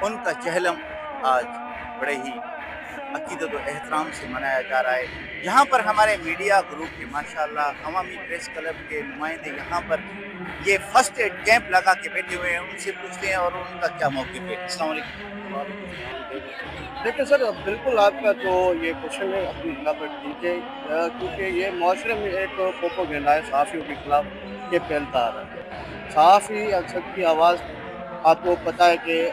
ان کا چہلم آج بڑے ہی عقیدت و احترام سے منایا جا رہا ہے۔ یہاں پر ہمارے میڈیا گروپ کے ماشاءاللہ عوامی پریس کلب کے نمائندے یہاں پر یہ فرسٹ ایڈ کیمپ لگا کے بیٹھے ہوئے ہیں، ان سے پوچھتے ہیں اور ان کا کیا موقف ہے۔ السلام علیکم۔ دیکھیں سر، بالکل آپ کا جو یہ کوشچن ہے اپنی جگہ پر ٹھیک ہے، کیونکہ یہ معاشرے میں ایک پروپیگنڈا ہے صحافیوں کے خلاف یہ پھیلتا آ رہا ہے۔ صحافی اکثر کی آواز آپ کو پتہ ہے کہ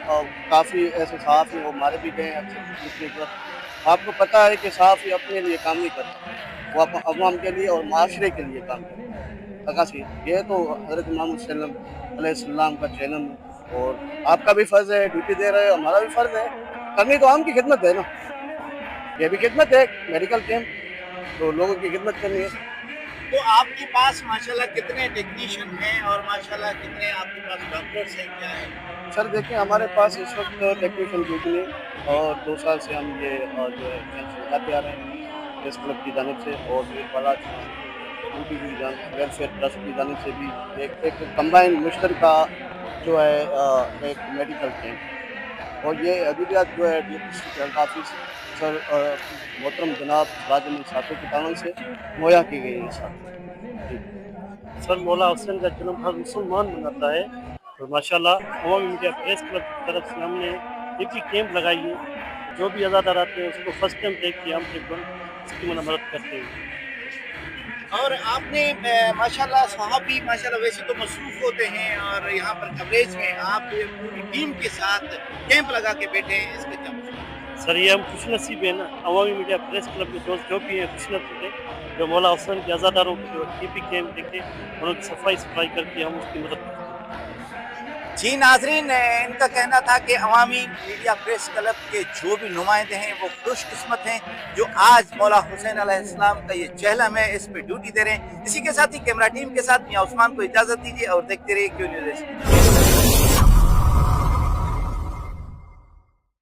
کافی ایسے صحافی وہ مارے بھی گئے ہیں اکثر دوسری طرف۔ آپ کو پتہ ہے کہ صحافی اپنے لیے کام نہیں کرتا، وہ عوام کے لیے اور معاشرے کے لیے کام کرتا ہے۔ اگاسی یہ تو حضرت محمد صلی اللہ علیہ وسلم کا چینل ہے، اور آپ کا بھی فرض ہے، ڈیوٹی دے رہے ہو، ہمارا بھی فرض ہے کرنی، تو عام کی خدمت ہے نا، یہ بھی خدمت ہے، میڈیکل کیمپ تو لوگوں کی خدمت کرنی ہے۔ تو آپ کے پاس ماشاءاللہ کتنے ٹیکنیشین ہیں اور ماشاءاللہ کتنے آپ کے پاس ڈاکٹرز ہیں، کیا ہے؟ سر دیکھیں، ہمارے پاس اس وقت ٹیکنیشین ڈیوٹی نہیں، اور 2 سال سے ہم یہ جو ہے کیمپ لگاتے آ رہے ہیں پریس کلب کی جانب سے، اور ایک بڑا ڈیوٹی کی ویلفیئر ٹرسٹ کی جانب سے بھی ایک کمبائن مشترکہ جو ہے ایک میڈیکل کیمپ، اور یہ ادویات جو ہے ڈسٹرکٹ ہیلتھ آفس سر محترم جناب سراج احمد صاحب کے تعاون سے مہیا کی گئی ہے سر۔ جی سر، مولا حسین کا جنم ہر مسلمان مناتا ہے، اور ماشاءاللہ عوامی میڈیا پریس کلب کی طرف سے ہم نے ایک بھی کیمپ لگائی ہے، جو بھی ازادار آتے ہیں اس کو فرسٹ ٹائم دیکھ کے ہم تقریباً اس کی مدد کرتے ہیں۔ اور آپ نے ماشاءاللہ صحافی ماشاءاللہ ویسے تو مصروف ہوتے ہیں، اور یہاں پر کوریج میں آپ پوری ٹیم کے ساتھ کیمپ لگا کے بیٹھے ہیں، اس کے کیا مطلب؟ سر، یہ ہم خوش نصیب ہیں نا، عوامی میڈیا پریس کلب کے دوست جو بھی ہیں خوش نصیب ہیں، جو مولا حسین کے ازاداروں کو جو ٹی پی کیمپ دیکھے ان کی صفائی ستھرائی کر کے ہم اس کی مدد کرتے ہیں۔ جی ناظرین، ان کا کہنا تھا کہ عوامی میڈیا پریس کلب کے جو بھی نمائندے ہیں وہ خوش قسمت ہیں جو آج مولا حسین علیہ السلام کا یہ چہلم ہے اس پہ ڈیوٹی دے رہے ہیں۔ اسی کے ساتھ ہی کیمرہ ٹیم کے ساتھ میاں عثمان کو اجازت دیجیے اور دیکھتے رہیے کیو نیوز۔